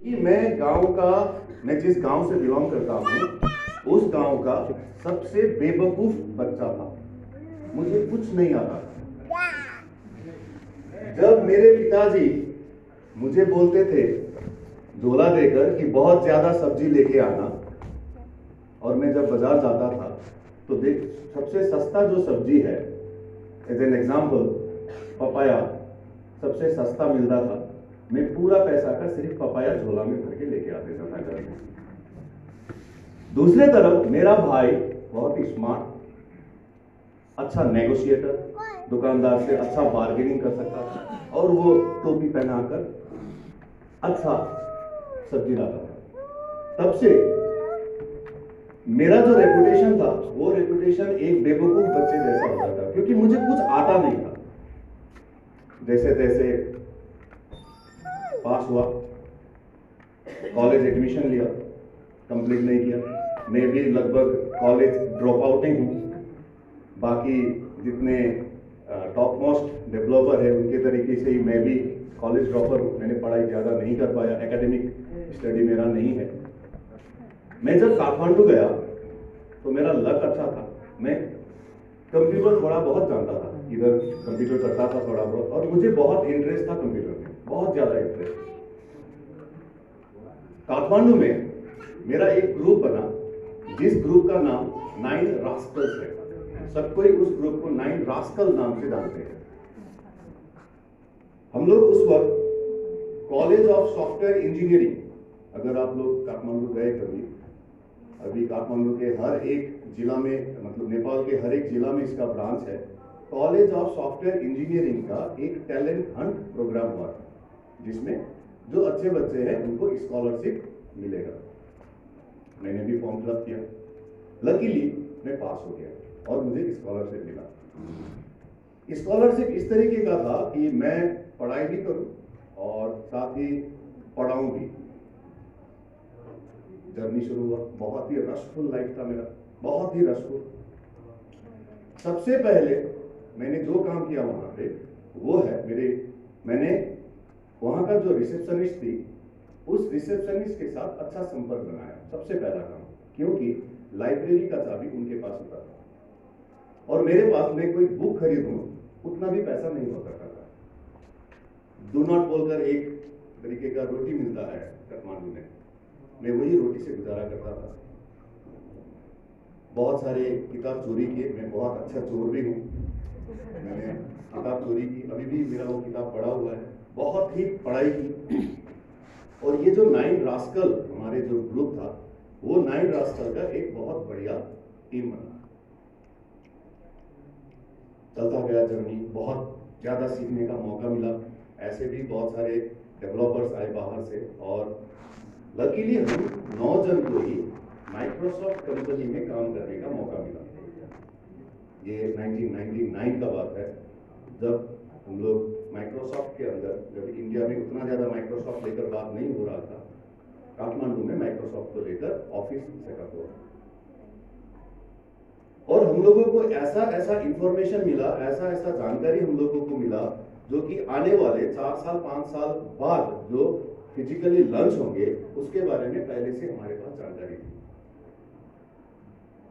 कि मैं जिस गांव से बिलोंग करता हूँ उस गांव का सबसे बेवकूफ बच्चा था। मुझे कुछ नहीं आता था। जब मेरे पिताजी मुझे बोलते थे झोला देकर कि बहुत ज्यादा सब्जी लेके आना, और मैं जब बाजार जाता था तो देख सबसे सस्ता जो सब्जी है, एज एन एग्जाम्पल पपाया सबसे सस्ता मिलता था। मैं पूरा पैसा का सिर्फ पपाया झोला में भर के लेके आ देता था घर में। दूसरे तरफ मेरा भाई बहुत ही स्मार्ट, अच्छा नेगोशिएटर, दुकानदार से अच्छा बार्गेनिंग कर सकता था, और वो टोपी पहनाकर अच्छा सब्जी लाता था। तब से मेरा जो रेपुटेशन था वो रेपुटेशन एक बेवकूफ बच्चे जैसा होता था, क्योंकि मुझे कुछ आता नहीं था। जैसे तैसे पास हुआ, कॉलेज एडमिशन लिया, कंप्लीट नहीं किया। मैं भी लगभग कॉलेज ड्रॉप आउट ही हूँ। बाकी जितने टॉप मोस्ट डेवलपर है उनके तरीके से ही मैं भी कॉलेज ड्रॉपर हूँ। मैंने पढ़ाई ज़्यादा नहीं कर पाया, एकेडमिक स्टडी मेरा नहीं है। मैं जब काठमांडू गया तो मेरा लक अच्छा था। मैं कंप्यूटर थोड़ा बहुत जानता था, इधर कंप्यूटर करता था थोड़ा बहुत, और मुझे बहुत इंटरेस्ट था कंप्यूटर में, बहुत ज़्यादा इंटरेस्ट। काठमांडू में मेरा एक ग्रुप बना जिस ग्रुप का नाम 9 रास्कल्स है। सब कोई उस ग्रुप को 9 रास्कल नाम से जानते हैं। हम लोग उस वक्त कॉलेज ऑफ सॉफ्टवेयर इंजीनियरिंग, अगर आप लोग काठमांडू गए कभी, अभी काठमांडू के हर एक जिला में, मतलब नेपाल के हर एक जिला में इसका ब्रांच है। कॉलेज ऑफ सॉफ्टवेयर इंजीनियरिंग का एक टैलेंट हंट प्रोग्राम हुआ था, जिसमें जो अच्छे बच्चे हैं उनको स्कॉलरशिप मिलेगा। मैंने भी फॉर्म फिलअप किया, लकीली मैं पास हो गया और मुझे स्कॉलरशिप मिला। स्कॉलरशिप इस तरीके का था कि मैं पढ़ाई भी करूं और साथ ही पढ़ाऊं भी। जर्नी शुरू हुआ, बहुत ही रशफुल लाइफ था मेरा, बहुत ही रशफुल। सबसे पहले मैंने जो काम किया वहां पे वो है मैंने वहां का जो रिसेप्शनिस्ट थी उस रिसेप्शनिस्ट के साथ अच्छा संपर्क बनाया, सबसे पहला काम। क्योंकि लाइब्रेरी का चाबी उनके पास होता था और मेरे पास मैं कोई बुक खरीदूं उतना भी पैसा नहीं हुआ करता था। डू नॉट बोलकर एक तरीके का रोटी मिलता है काठमांडू में, मैं वही रोटी से गुजारा करता था। बहुत सारे किताब चोरी किए, मैं बहुत अच्छा चोर भी हूँ। मैंने किताब चोरी की, अभी भी मेरा वो किताब पढ़ा हुआ है। बहुत ही पढ़ाई की। और ये जो 9 रास्कल हमारे जो ग्रुप था, वो 9 रास्कल का एक बहुत बढ़िया टीम बना। चलता गया जर्नी, बहुत ज़्यादा सीखने का मौका मिला। ऐसे भी बहुत सारे डेवलपर्स आए बाहर से, और लकीली हम 9 जन को ही माइक्रोसॉफ्ट कंपनी में काम करने का मौका मिला। ये 1999 का बात है, जब हम लोग माइक्रोसॉफ्ट के अंदर, जब इंडिया में उतना ज़्यादा माइक्रोसॉफ्ट लेकर बात नहीं हो रहा था, काठमांडू में माइक्रोसॉफ्ट को लेकर ऑफिस सेटअप हुआ। और हम लोगों को ऐसा ऐसा इंफॉर्मेशन मिला, ऐसा ऐसा जानकारी हम लोगों को मिला, जो कि आने वाले 4 साल 5 साल बाद जो फिजिकली लॉन्च होंगे उसके बारे में पहले से हमारे पास जानकारी थी।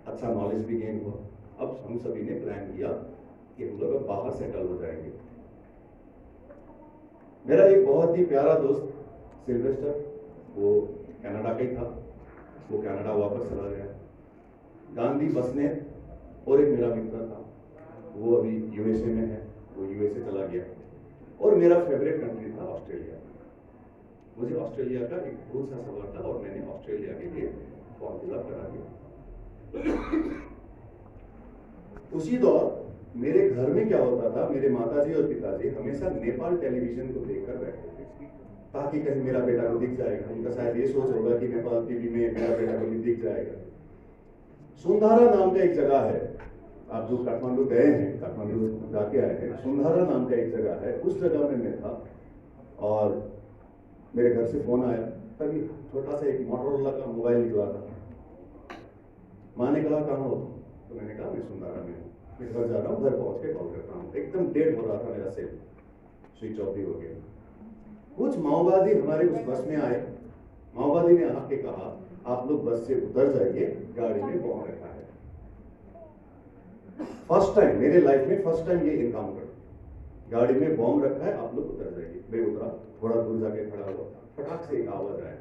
अच्छा नॉलेज भी गेन हुआ। अब हम सभी ने प्लान किया कि हम लोग अब बाहर सेटल हो जाएंगे। मेरा एक बहुत ही प्यारा दोस्त सिल्वेस्टर, वो कनाडा का ही था, वो कनाडा वापस चला गया। गांधी बसनेत और एक मेरा मित्र था, वो अभी यूएसए में है, वो यूएसए चला गया। और मेरा फेवरेट कंट्री था ऑस्ट्रेलिया। मुझे ऑस्ट्रेलिया का एक बहुत सा सवाल था और मैंने ऑस्ट्रेलिया के लिए फॉर्म फिलअप करा दिया। उसी दौर मेरे घर में क्या होता था, मेरे माताजी और पिताजी हमेशा नेपाल टेलीविजन को देखकर बैठते थे, ताकि कहीं मेरा बेटा को दिख जाएगा। उनका शायद ये सोच होगा कि नेपाल टीवी में मेरा बेटा को दिख जाएगा। सुंधारा नाम का एक जगह है, आप जो काठमांडू गए हैं, काठमांडू जाके आए हैं, सुंधारा नाम का एक जगह है, उस जगह में मैं था। और मेरे घर से फोन आया, तभी छोटा सा एक मोटरोला का मोबाइल निकला था। माँ ने कहा कहाँ हो तुम? तो मैंने कहा मैं सुंधारा में हूँ, मैं घर जा रहा हूँ, घर पहुंच के कॉल करता हूँ। एकदम डेड हो रहा था मेरा सेल, स्विच ऑफ भी हो गया। कुछ माओवादी हमारे उस बस में आए माओवादी ने आके कहा आप लोग बस से उतर जाइए, गाड़ी में बॉम्ब रखा है। फर्स्ट टाइम मेरे लाइफ में फर्स्ट टाइम ये इनकाउंटर, गाड़ी में बॉम्ब रखा है, आप लोग उतर जाइए। मैं उतरा, थोड़ा दूर जाके खड़ा हुआ, फटाक से एक आवाज आया।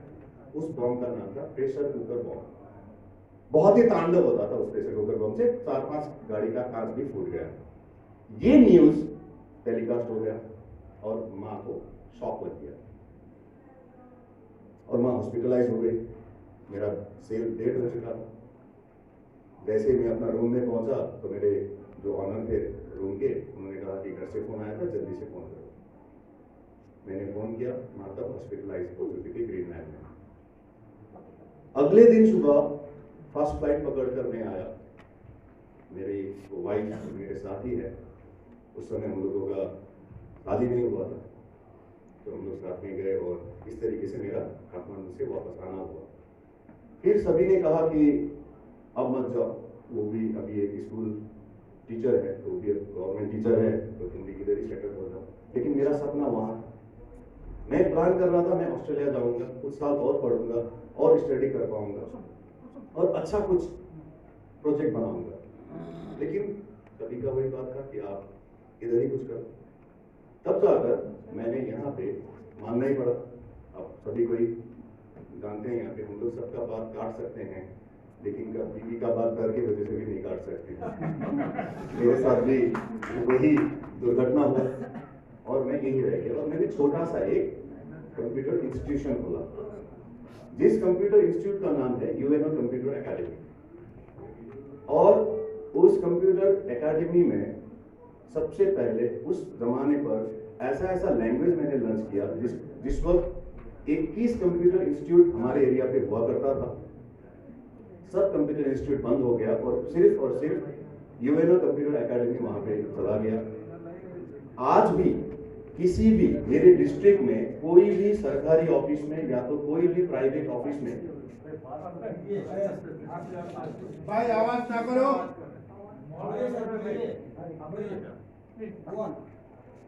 उस बॉम्ब का नाम था प्रेशर कुकर बॉम्ब। बहुत ही तांडव होता था उस प्रेशर कुकर बॉम्ब से, 4-5 गाड़ी का कांच भी फूट गया। ये न्यूज टेलीकास्ट हो गया और माँ को शॉक लग गया और माँ हॉस्पिटलाइज हो गई। मेरा सेल डेट हो चुका था। जैसे मैं अपना रूम में पहुंचा तो मेरे जो ऑनर थे रूम के, उन्होंने कहा कि घर से फोन आया था, जल्दी से फोन करो। मैंने फोन किया, माँ तब हॉस्पिटलाइज हो चुकी थी ग्रीन लैंड में। अगले दिन सुबह फर्स्ट फ्लाइट पकड़कर मैं आया। मेरी वाइफ मेरे साथ ही है। उस समय हम लोगों का शादी नहीं हुआ था, तो हम लोग साथ में गए और इस तरीके से मेरा काठमांडू से वापस आना हुआ। फिर सभी ने कहा कि अब मत जाओ, वो भी अभी एक स्कूल टीचर है, तो वो भी गवर्नमेंट टीचर है, तो तुम भी इधर ही सेटल हो जाओ। लेकिन मेरा सपना वहाँ था। मैं प्लान कर रहा था मैं ऑस्ट्रेलिया जाऊंगा, कुछ साल और पढ़ूंगा और स्टडी कर पाऊंगा और अच्छा कुछ प्रोजेक्ट बनाऊंगा। लेकिन कभी का वही बात था कि आप इधर ही कुछ करो। तब जाकर मैंने यहाँ पे मानना ही पड़ा। अब सभी कोई जानते हैं, यहाँ पे हम लोग सबका बात काट सकते हैं, लेकिन बीवी का बात करके वजह से भी नहीं काट सकते। मेरे साथ भी वही दुर्घटना हुआ और मैं यही रह गया और मैंने छोटा सा एक कंप्यूटर इंस्टीट्यूशन खोला, जिस कंप्यूटर इंस्टीट्यूट का नाम है यूएनओ कंप्यूटर एकेडमी। और उस कंप्यूटर एकेडमी में सबसे पहले उस जमाने पर ऐसा लैंग्वेज मैंने लॉन्च किया जिस वक्त 21 कंप्यूटर इंस्टीट्यूट हमारे एरिया पे हुआ करता था। सब कंप्यूटर इंस्टीट्यूट बंद हो गया और सिर्फ यूएनओ कंप्यूटर एकेडमी वहां पे चला गया। आज भी किसी भी मेरे डिस्ट्रिक्ट में कोई भी सरकारी ऑफिस में या तो कोई भी प्राइवेट ऑफिस में, भाई आवाज ना करो,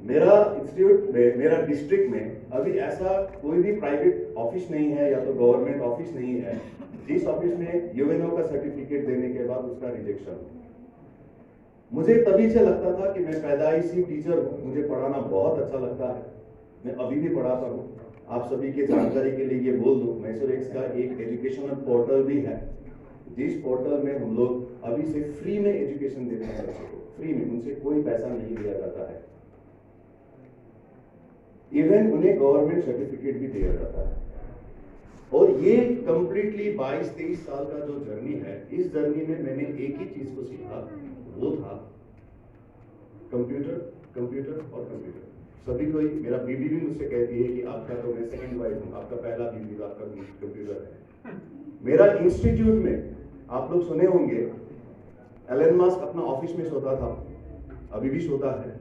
मेरा इंस्टीट्यूट में, मेरा डिस्ट्रिक्ट में अभी ऐसा कोई भी प्राइवेट ऑफिस नहीं है या तो गवर्नमेंट ऑफिस नहीं है जिस ऑफिस में यूएनओ का सर्टिफिकेट देने के बाद उसका रिजेक्शन। मुझे तभी से लगता था कि मैं पैदाइशी टीचर हूँ, मुझे पढ़ाना बहुत अच्छा लगता है, मैं अभी भी पढ़ाता हूँ। आप सभी के जानकारी के लिए ये बोल दूं, मैसोरेक्स का एक एजुकेशनल पोर्टल भी है, जिस पोर्टल में हम लोग अभी से फ्री में एजुकेशन देते हैं बच्चों को, फ्री में, उनसे कोई पैसा नहीं लिया जाता है। इवन उन्हें गवर्नमेंट सर्टिफिकेट भी दिया जाता है। और ये कंप्लीटली 22-23 साल का जो जर्नी है, इस जर्नी में मैंने एक ही चीज को सीखा, वो था कंप्यूटर कंप्यूटर और कंप्यूटर। सभी कोई, मेरा बीबी भी मुझसे कहती है कि आपका तो मैं सेकंड वाइफ हूँ, आपका पहला बीबी तो आपका कंप्यूटर है। मेरा इंस्टीट्यूट में आप लोग सुने होंगे एलन मस्क अपना ऑफिस में सोता था, अभी भी सोता है।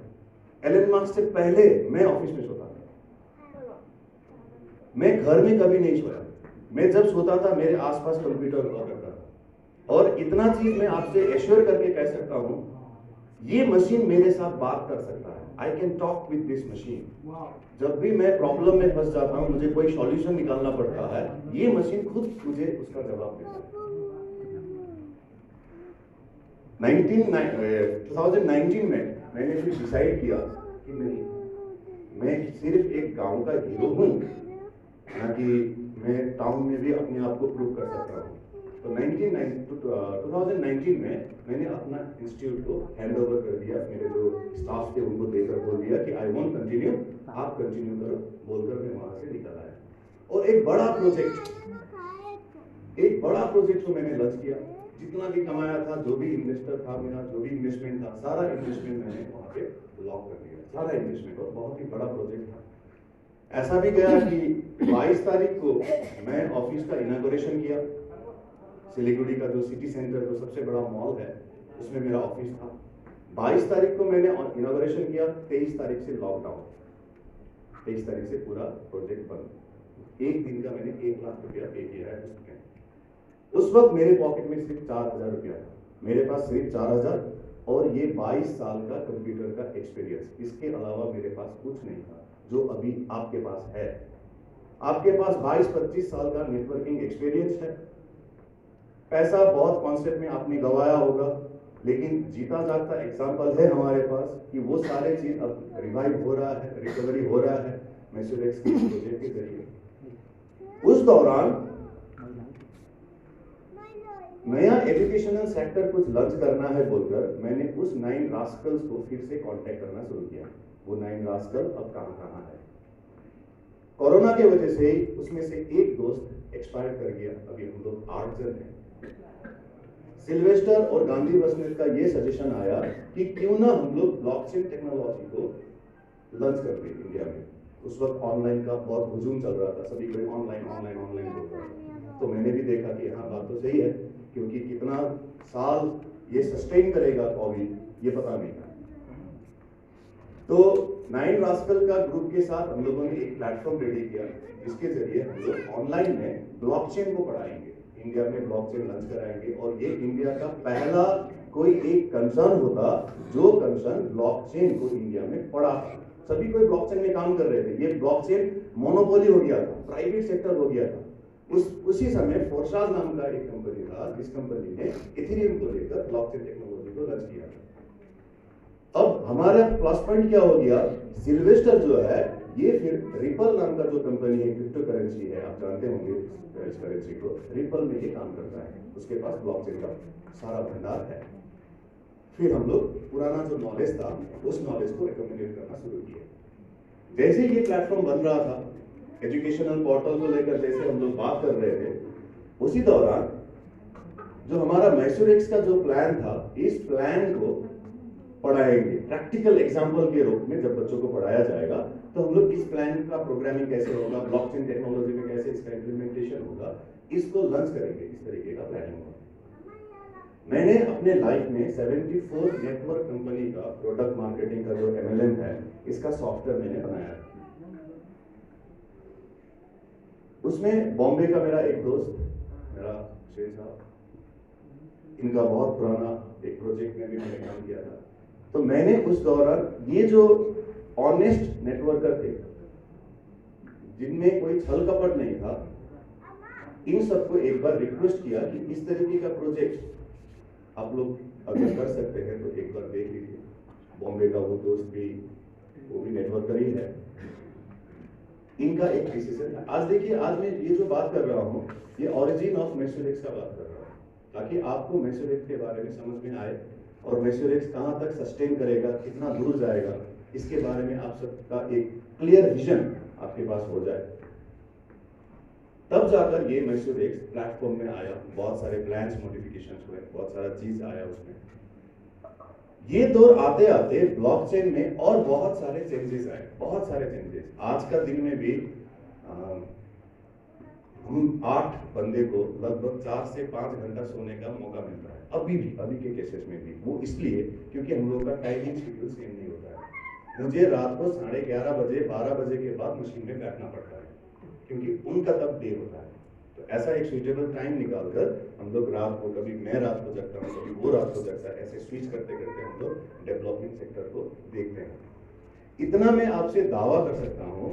एलन मस्क से पहले मैं ऑफिस में सोता था, मैं घर में कभी नहीं सोया। मैं जब सोता था मेरे आसपास कंप्यूटर हुआ करता था। और इतना चीज मैं आपसे एश्योर करके कह सकता हूं, ये मशीन मेरे साथ बात कर सकता है। I can talk with this machine. जब भी मैं प्रॉब्लम में फंस जाता हूं, मुझे कोई सॉल्यूशन निकालना पड़ता है, ये मशीन खुद मुझे उसका जवाब देता है। 2019 में मैंने फिर डिसाइड किया कि नहीं, मैं सिर्फ एक गांव का हीरो हूं, ना कि मैं टाउन में भी अपने आप को प्रूव कर सकता हूँ। तो 2019 में मैंने अपना इंस्टीट्यूट को हैंड ओवर कर दिया। मेरे जो स्टाफ थे उनको देकर बोल दिया कि आई वॉन्ट कंटिन्यू, आप कंटिन्यू करो, बोलकर मैं वहां से निकल आया। और एक बड़ा प्रोजेक्ट को मैंने लॉन्च किया। जितना भी कमाया था, जो भी इन्वेस्टर था मेरा, जो भी इन्वेस्टमेंट था, सारा इन्वेस्टमेंट मैंने वहां पे लॉक कर दिया, सारा इन्वेस्टमेंट। और बहुत ही बड़ा प्रोजेक्ट था। ऐसा भी गया कि 22 तारीख को मैं ऑफिस का इनॉग्रेशन किया। सिलीगुड़ी का जो सिटी सेंटर, जो सबसे बड़ा मॉल है, उसमें मेरा ऑफिस था। 22 तारीख को मैंने इनॉग्रेशन किया, 23 तारीख से लॉकडाउन, 23 तारीख से पूरा प्रोजेक्ट बंद। एक दिन का मैंने 1 लाख रुपया पे किया है उसमें। उस वक्त मेरे पॉकेट में सिर्फ 4000 रुपया था, मेरे पास सिर्फ 4000 और ये 22 साल का कंप्यूटर का एक्सपीरियंस। इसके अलावा मेरे पास कुछ नहीं था जो अभी आपके पास है। आपके पास 22-25 साल का नेटवर्किंग एक्सपीरियंस है, पैसा बहुत कॉन्सेप्ट में आपने गंवाया होगा, लेकिन जीता जागता एग्जाम्पल है हमारे पास कि वो सारे चीज अब रिवाइव हो रहा है, रिकवरी हो रहा है मैसूरेक्स के प्रोजेक्ट के जरिए। उस दौरान नया एजुकेशनल सेक्टर कुछ लॉन्च करना है बोलकर मैंने उस 9 रास्कल्स को फिर से कांटेक्ट करना शुरू किया। वो 9 रास्कल अब कहां है। कोरोना के वजह से ही उसमें से एक दोस्त एक्सपायर कर गया। अभी हम लोग 8 जन हैं। सिल्वेस्टर और गांधी बसनेट का ये सजेशन आया कि क्यों ना हम लोग ब्लॉकचेन टेक्नोलॉजी को लॉन्च कर दें इंडिया में। उस वक्त ऑनलाइन का बहुत हुजूम चल रहा था, सभी कोई ऑनलाइन बोल रहा था। तो मैंने भी देखा कि हाँ बात तो सही है, क्योंकि कितना साल ये सस्टेन करेगा कोविड ये पता नहीं था। तो 9 रास्कल का ग्रुप के साथ हम लोगों ने एक प्लेटफॉर्म रेडी किया, जिसके जरिए हम लोग ऑनलाइन में ब्लॉकचेन को पढ़ाएंगे, इंडिया में ब्लॉकचेन लॉन्च कराएंगे। और ये इंडिया का पहला कोई एक कंसर्न होता जो कंसर्न ब्लॉकचेन को इंडिया में पढ़ा। सभी कोई ब्लॉकचेन में काम कर रहे थे, ये ब्लॉकचेन मोनोपोली हो गया था, प्राइवेट सेक्टर हो गया था। उसी समय फोर्साज नाम का एक कंपनी था, जिस कंपनी ने इथेरियम को लेकर ब्लॉकचेन टेक्नोलॉजी को लॉन्च किया था। अब हमारा प्लस पॉइंट क्या हो गया, सिल्वेस्टर जो है ये फिर रिपल नाम का जो कंपनी है, क्रिप्टो करेंसी है, आप जानते होंगे इस करेंसी को, रिपल में ये काम करता है, उसके पास ब्लॉकचेन का सारा भंडार है। फिर हम लोग पुराना जो नॉलेज था उस नॉलेज को रिकमेंडेट करना शुरू किया। जैसे ये प्लेटफॉर्म बन रहा था, एजुकेशनल पोर्टल को लेकर जैसे हम लोग बात कर रहे थे, उसी दौरान जो हमारा मैसूरेक्स का जो प्लान था, इस प्लान को पढ़ाएंगे प्रैक्टिकल एग्जाम्पल के रूप में। जब बच्चों को पढ़ाया जाएगा तो हम लोग इस प्लान का प्रोग्रामिंग कैसे होगा, ब्लॉकचेन टेक्नोलॉजी में कैसे इसका इम्प्लीमेंटेशन होगा, इसको लॉन्च करेंगे। इस तरीके का प्लानिंग होगा। मैंने अपने लाइफ में 74 नेटवर्क कंपनी का प्रोडक्ट मार्केटिंग का जो MLM है, इसका सॉफ्टवेयर मैंने बनाया। उसमें बॉम्बे का मेरा एक दोस्त, मेरा शेर साहब, इनका बहुत पुराना एक प्रोजेक्ट में भी मैंने काम किया था। तो मैंने उस दौरान ये जो ऑनेस्ट नेटवर्कर थे, जिनमें कोई छल कपट नहीं था, इन सबको एक बार रिक्वेस्ट किया कि इस तरीके का प्रोजेक्ट आप लोग अगर कर सकते हैं तो एक बार देख लीजिए। बॉम्बे का वो दोस्त भी, वो भी नेटवर्कर ही है। इनका एक डिसीजन है। आज देखिए, आज मैं ये जो बात कर रहा हूँ, ये ओरिजिन ऑफ मैसूरेक्स का बात कर रहा हूँ, ताकि आपको मैसूरेक्स के बारे में समझ में आए और मैसूरेक्स कहाँ तक सस्टेन करेगा, कितना दूर जाएगा, इसके बारे में आप सबका एक क्लियर विजन आपके पास हो जाए। तब जाकर ये मैसूरेक्स प्लेटफॉर्म में आया, बहुत सारे प्लान्स मॉडिफिकेशंस हुए, बहुत सारा चीज आया उसमें। ये दौर आते आते ब्लॉकचेन में और बहुत सारे चेंजेस आए, बहुत सारे चेंजेस। आज का दिन में भी हम 8 बंदे को लगभग 4 से 5 घंटा सोने का मौका मिलता है, अभी के केसेस में भी। वो इसलिए क्योंकि हम लोग का टाइमिंग शेड्यूल सेम नहीं होता है। मुझे रात को 11:30 बजे 12 बजे के बाद मशीन में बैठना पड़ता है, क्योंकि उनका तब डे होता है। तो ऐसा एक सुइटेबल टाइम निकालकर हम लोग रात को, कभी मैं रात को जगता हूँ, कभी वो रात को जगता है, ऐसे स्विच करते करते हम लोग डेवलपमेंट सेक्टर को देखते हैं। इतना मैं आपसे दावा कर सकता हूँ,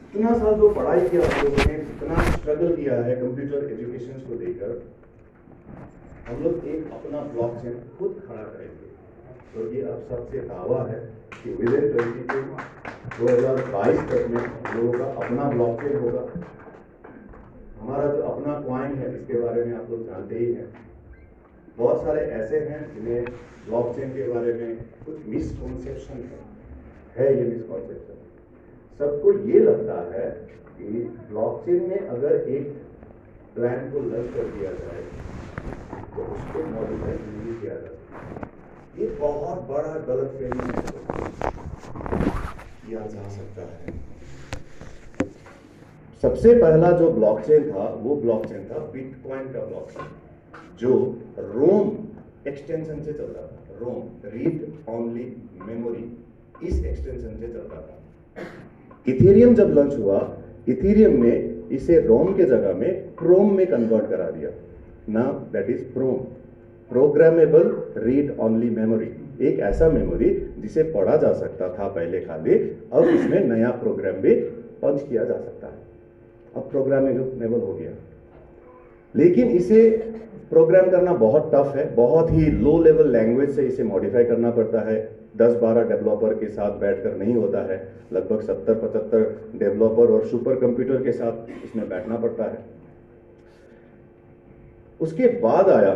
इतना साल जो पढ़ाई किया हम लोगों ने, इतना स्ट्रगल किया है कंप्यूटर एजुकेशन को लेकर, हम लोग एक अपना ब्लॉकचेन खुद खड़ा करेंगे। तो ये अब सबसे दावा है कि विदिन 2022 तक में लोगों का अपना ब्लॉकचेन होगा। हमारा जो अपना कॉइन है, इसके बारे में आप लोग जानते ही हैं। बहुत सारे ऐसे हैं जिन्हें ब्लॉकचेन के बारे में कुछ मिसकॉन्सेप्शन है। ये मिसकॉन्सेप्शन सबको ये लगता है कि ब्लॉकचेन में अगर एक प्लान को लॉन्च कर दिया जाए तो उसको मॉडिफाई नहीं किया जा सकता। ये बहुत बड़ा गलतफहमी किया जा सकता है। सबसे पहला जो ब्लॉकचेन था, वो ब्लॉकचेन था बिटकॉइन का ब्लॉकचेन, जो रोम एक्सटेंशन से चलता था। रोम, रीड ओनली मेमोरी, इस एक्सटेंशन से चलता था। इथेरियम जब लॉन्च हुआ, इथेरियम ने इसे रोम के जगह में प्रोम में कन्वर्ट करा दिया। Now that is PROM, programmable read only memory. एक ऐसा मेमोरी जिसे पढ़ा जा सकता था पहले खाली, अब उसमें नया प्रोग्राम भी पंच किया जा सकता है। अब प्रोग्रामेबल हो गया, लेकिन इसे प्रोग्राम करना बहुत टफ है, बहुत ही लो लेवल लैंग्वेज से इसे मॉडिफाई करना पड़ता है। 10-12 डेवलपर के साथ बैठकर नहीं होता है, लगभग 70-75 डेवलपर और सुपर कंप्यूटर के साथ इसमें बैठना पड़ता है। उसके बाद आया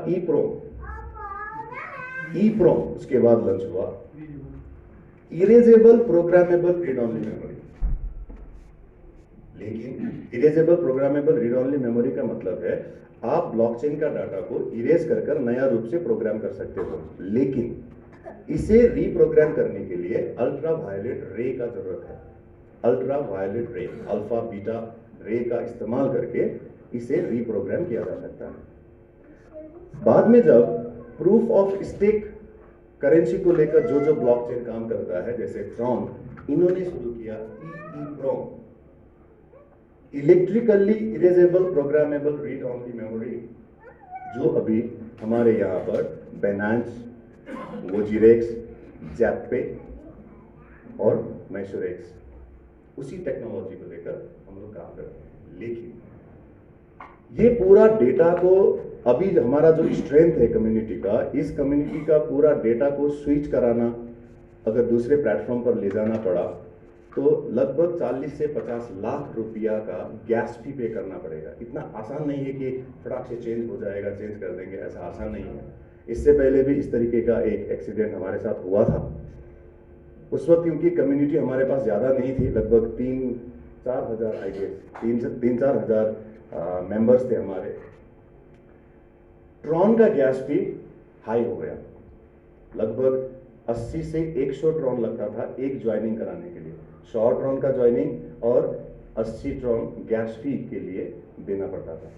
EEPROM, उसके बाद लॉन्च हुआ erasable programmable read only memory. लेकिन erasable programmable read only memory का मतलब है आप ब्लॉकचेन का डाटा को इरेज कर नया रूप से प्रोग्राम कर सकते हो, लेकिन इसे रीप्रोग्राम करने के लिए अल्ट्रा वायलेट रे का जरूरत है। अल्ट्रा वायलेट रे, अल्फा बीटा रे का इस्तेमाल करके इसे रीप्रोग्राम किया जा सकता है। बाद में जब प्रूफ ऑफ स्टेक करेंसी को लेकर जो ब्लॉकचेन काम करता है, जैसे ट्रॉन, इन्होंने शुरू किया EEPROM, electrically erasable programmable read only memory, जो अभी हमारे यहाँ पर बैनांस, वोजिरेक्स, जैपे और मैशोरेक्स उसी टेक्नोलॉजी को लेकर हम लोग काम कर रहे हैं। लेकिन ये पूरा डेटा को, अभी हमारा जो स्ट्रेंथ है कम्युनिटी का, इस कम्युनिटी का पूरा डेटा को स्विच कराना, अगर दूसरे प्लेटफॉर्म पर ले जाना पड़ा तो लगभग 40 से 50 लाख रुपया का गैस फी पे करना पड़ेगा। इतना आसान नहीं है कि फटाक से चेंज हो जाएगा, चेंज कर देंगे, ऐसा आसान नहीं है। इससे पहले भी इस तरीके का एक एक्सीडेंट हमारे साथ हुआ था। उस वक्त क्योंकि कम्युनिटी हमारे पास ज़्यादा नहीं थी, लगभग 3-4 हज़ार, आई गेस 3-4 हज़ार मेंबर्स थे हमारे। ट्रॉन का गैस फी हाई हो गया, लगभग 80 से 100 ट्रॉन लगता था एक ज्वाइनिंग कराने के लिए। 100 ट्रॉन का ज्वाइनिंग और 80 ट्रॉन गैस फी के लिए देना पड़ता था।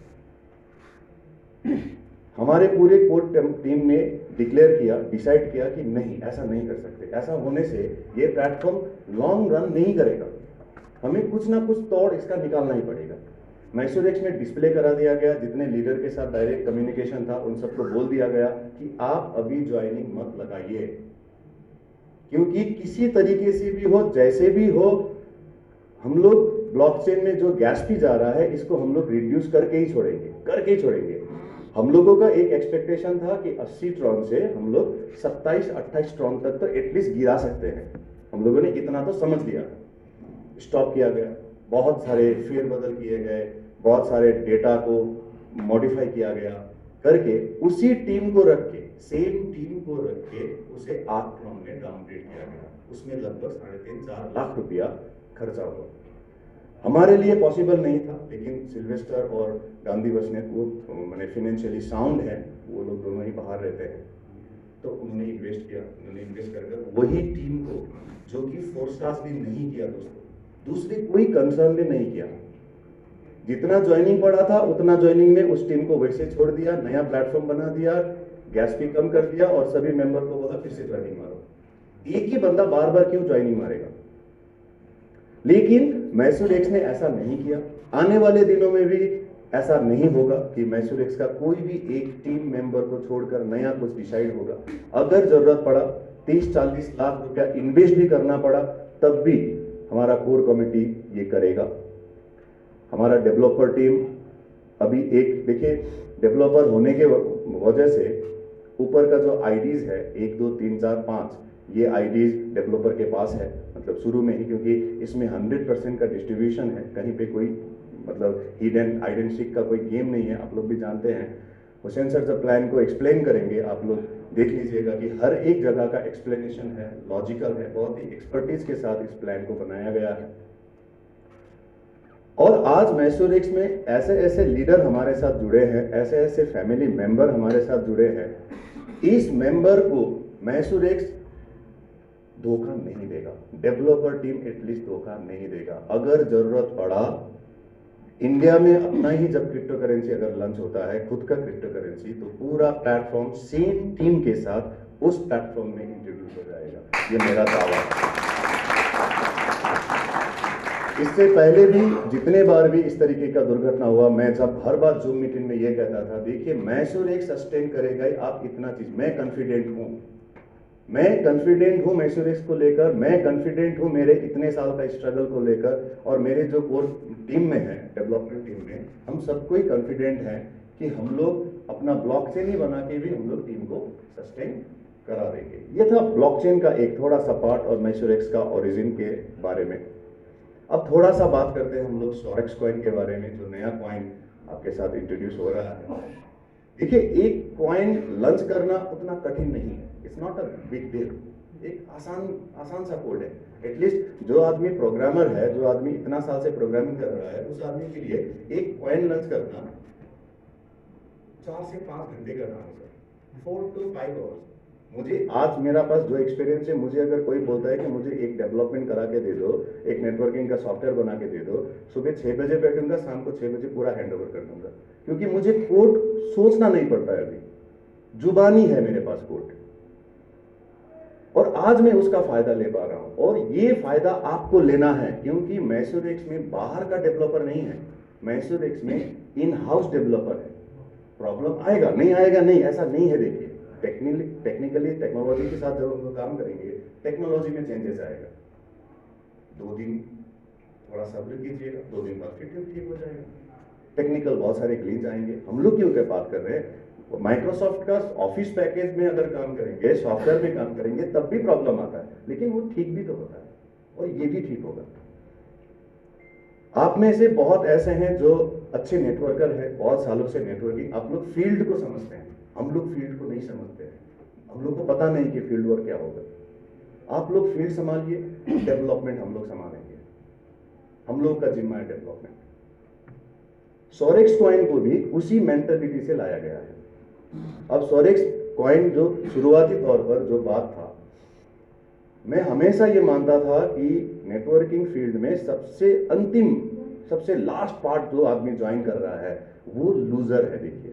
हमारे पूरे कोर टीम ने डिसाइड किया कि नहीं, ऐसा नहीं कर सकते। ऐसा होने से ये प्लेटफॉर्म लॉन्ग रन नहीं करेगा, हमें कुछ ना कुछ तोड़ इसका निकालना ही पड़ेगा। मैशोरेक्स में डिस्प्ले करा दिया गया, जितने लीडर के साथ डायरेक्ट कम्युनिकेशन था उन सबको बोल दिया गया कि आप अभी ज्वाइनिंग मत लगाइए, क्योंकि किसी तरीके से भी हो, जैसे भी हो, हम लोग ब्लॉकचेन में जो गैस फी जा रहा है इसको हम लोग रिड्यूस करके ही छोड़ेंगे। हम लोगों का एक एक्सपेक्टेशन था कि 80 ट्रॉन से हम लोग 27-28 ट्रॉन तक तो एटलीस्ट गिरा सकते हैं। हम लोगों ने इतना तो समझ लिया, स्टॉप किया गया, बहुत सारे फेरबदल किए गए, बहुत सारे डेटा को मॉडिफाई किया गया करके उसी टीम को रख के, सेम टीम को रख के उसे 8 ट्रॉन में डाउनग्रेड किया गया। उसमें लगभग 3.5-4 लाख रुपया खर्चा हुआ। हमारे लिए पॉसिबल नहीं था, लेकिन सिल्वेस्टर और गांधी बसने को मैंने फिनेंशियली साउंड है, वो लोग दोनों ही बाहर रहते हैं, तो उन्होंने इन्वेस्ट किया। उन्होंने इन्वेस्ट कर वही टीम को, जो कि फोरकास्ट भी नहीं किया दोस्तों, दूसरे कोई कंसर्न भी नहीं किया, जितना ज्वाइनिंग पड़ा था उतना ज्वाइनिंग में उस टीम को वैसे छोड़ दिया, नया प्लेटफॉर्म बना दिया, गैस फी कम कर दिया और सभी मेंबर को बोला फिर से ज्वाइनिंग मारो। एक ही बंदा बार बार क्यों ज्वाइनिंग मारेगा? लेकिन मैशोरेक्स ने ऐसा नहीं किया। आने वाले दिनों में भी ऐसा नहीं होगा कि मैशोरेक्स का कोई भी एक टीम मेंबर को छोड़कर नया कुछ डिसाइड होगा। अगर जरूरत पड़ा 30-40 लाख रुपया इन्वेस्ट भी करना पड़ा, तब भी हमारा कोर कमेटी ये करेगा। हमारा डेवलपर टीम अभी एक, देखिए, डेवलपर होने के वजह से ऊपर का जो आईडीज है 1, 2, 3, 4, 5, ये आईडीज डेवलपर के पास है, मतलब शुरू में ही, क्योंकि इसमें 100% का डिस्ट्रीब्यूशन है, कहीं पे कोई मतलब हिडन आइडेंटिटी का कोई गेम नहीं है। आप लोग भी जानते हैं, हुसैन सर जब प्लान को एक्सप्लेन करेंगे आप लोग देख लीजिएगा कि हर एक जगह का एक्सप्लेनेशन है, लॉजिकल है, बहुत ही एक्सपर्टीज के साथ इस प्लान को बनाया गया है। और आज मैशोरेक्स में ऐसे ऐसे लीडर हमारे साथ जुड़े हैं, ऐसे ऐसे फैमिली मेंबर हमारे साथ जुड़े हैं, इस मेंबर को मैशोरेक्स धोखा नहीं देगा, डेवलपर टीम एटलीस्ट धोखा नहीं देगा। अगर जरूरत पड़ा इंडिया में अपना ही जब क्रिप्टो करेंसी अगर लॉन्च होता है, खुद का क्रिप्टो करेंसी, तो पूरा प्लेटफॉर्म सेम टीम के साथ उस प्लेटफॉर्म में इंट्रोड्यूस हो जाएगा, ये मेरा दावा है। इससे पहले भी जितने बार भी इस तरीके का दुर्घटना हुआ, मैं जब हर बार जूम मीटिंग में ये कहता था, देखिए मैसूर एक सस्टेन करेगा ही, आप इतना चीज, मैं कॉन्फिडेंट हूँ, मैसूर एक्स को लेकर, मैं कॉन्फिडेंट हूँ मेरे इतने साल का स्ट्रगल को लेकर, और मेरे जो कोर टीम में है, डेवलपमेंट टीम में, हम सबको ही कॉन्फिडेंट हैं कि हम लोग अपना ब्लॉकचेन ही बना के भी हम लोग टीम को सस्टेन करा देंगे। ये था ब्लॉकचेन का एक थोड़ा सा पार्ट और मैसूर एक्स का ओरिजिन के बारे में। अब थोड़ा सा बात करते हैं हम लोग सॉरेक्स कॉइन के बारे में, जो नया कॉइन आपके साथ इंट्रोड्यूस हो रहा है। देखिए, एक कॉइन लॉन्च करना उतना कठिन नहीं है, it's not a big deal, एक आसान सा कोड है। एटलीस्ट जो आदमी प्रोग्रामर है, जो आदमी इतना साल से प्रोग्रामिंग कर रहा है, उस आदमी के लिए एक कॉइन लॉन्च करना 4 से 5 घंटे का काम है, 4 to 5 आवर्स। मुझे आज मेरा पास जो एक्सपीरियंस है, मुझे अगर कोई बोलता है कि मुझे एक डेवलपमेंट करा के दे दो, एक नेटवर्किंग का सॉफ्टवेयर बना के दे दो, सुबह 6 बजे बैठूंगा, शाम को 6 बजे पूरा हैंड ओवर कर दूंगा, क्योंकि मुझे कोड सोचना नहीं पड़ता है, अभी जुबानी है मेरे पास कोड, और आज मैं उसका फायदा ले पा रहा हूं। और ये फायदा आपको लेना है, क्योंकि मैसूर एक्स में बाहर का डेवलपर नहीं है, मैसूर एक्स में इन हाउस डेवलपर है। प्रॉब्लम आएगा नहीं, ऐसा नहीं है। देखिए, टेक्निकली टेक्नोलॉजी के साथ जब हम लोग काम करेंगे, टेक्नोलॉजी में चेंजेस आएगा। 2 दिन थोड़ा सब्र कीजिएगा, 2 दिन बाद फिर ठीक हो जाएगा। टेक्निकल बहुत सारे ग्लिच आएंगे। हम लोग क्यों बात कर रहे हैं, माइक्रोसॉफ्ट का ऑफिस पैकेज में अगर काम करेंगे, सॉफ्टवेयर में काम करेंगे, तब भी प्रॉब्लम आता है, लेकिन वो ठीक भी तो होता है, और ये भी ठीक होगा। आप में से बहुत ऐसे हैं जो अच्छे नेटवर्कर हैं, बहुत सालों से नेटवर्किंग, आप लोग फील्ड को समझते हैं, हम लोग फील्ड को नहीं समझते हैं, हम लोग को पता नहीं कि फील्ड वर्क क्या होगा। आप लोग फील्ड संभालिए, डेवलपमेंट हम लोग संभालेंगे, हम लोग का जिम्मा है डेवलपमेंट। सॉरेक्स कॉइन को भी उसी मेंटालिटी से लाया गया है। अब सॉरेक्स कॉइन जो शुरुआती तौर पर जो बात था, मैं हमेशा ये मानता था कि नेटवर्किंग फील्ड में सबसे अंतिम, सबसे लास्ट पार्ट जो आदमी ज्वाइन कर रहा है, वो लूजर है। देखिए,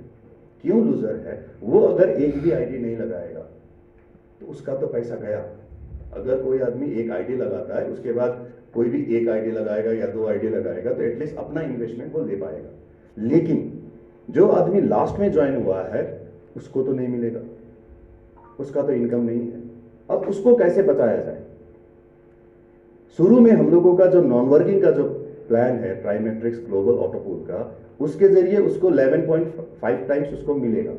क्यों लूजर है, वो अगर एक भी आईडी नहीं लगाएगा तो उसका तो पैसा गया। अगर कोई आदमी एक आईडी लगाता है, उसके बाद कोई भी एक आईडी लगाएगा या 2 आईडी लगाएगा, तो एटलीस्ट अपना इन्वेस्टमेंट वो ले पाएगा। लेकिन जो आदमी लास्ट में ज्वाइन हुआ है, उसको तो नहीं मिलेगा, उसका तो इनकम नहीं है। अब उसको कैसे बचाया जाए? शुरू में हम लोगों का जो नॉन वर्किंग का जो प्लान है, ट्राइमेट्रिक्स ग्लोबल ऑटोपूल का, उसके जरिए उसको 11.5 टाइम्स उसको मिलेगा।